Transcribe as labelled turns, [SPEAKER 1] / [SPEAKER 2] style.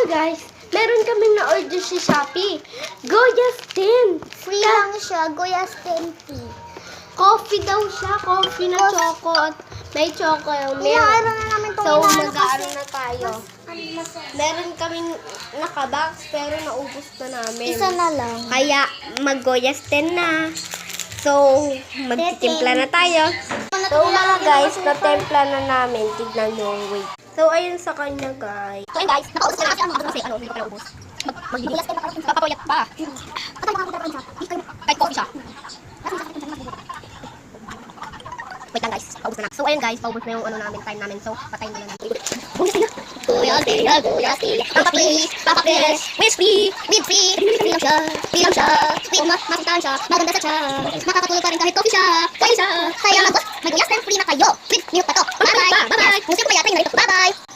[SPEAKER 1] guys, meron kaming na-order sa Shopee. Goya's 10.
[SPEAKER 2] Free lang siya, Goya's 10 tea.
[SPEAKER 1] Coffee daw siya. Coffee na choco at may choco yung milk.
[SPEAKER 2] Inaano na namin itong
[SPEAKER 1] So,
[SPEAKER 2] inaano
[SPEAKER 1] mag-aano
[SPEAKER 2] kasi.
[SPEAKER 1] na tayo. Meron kaming nakabox pero naubos na namin.
[SPEAKER 2] Isa na lang.
[SPEAKER 1] Kaya mag-Goya's 10 na. So, magtitimpla na tayo. So, mga guys, natempla na namin. Tignan nyo, wait. So, ayun sa kanya, guys.
[SPEAKER 2] So, guys, nakaubos na kasi ano, kasi ano, hindi ko pala ubos. Mag-Goya's 10 na parang papapoyat pa. Patay mga kita siya. Kahit coffee siya. Wait lang guys, paubos na na. So ayun guys, paubos na yung ano namin, time namin. So, patayin na namin. Goya's 10, Goya's 10. Papapilis, whiskey, with free. Free lang siya. Sweet, masustansya, maganda sa tiyan. Makakatulog pa rin kahit coffee siya. Kaya mag-Goya's 10 free na kayo. With milk pa to. Bye-bye. Musip pa yata yung narito. Bye-bye.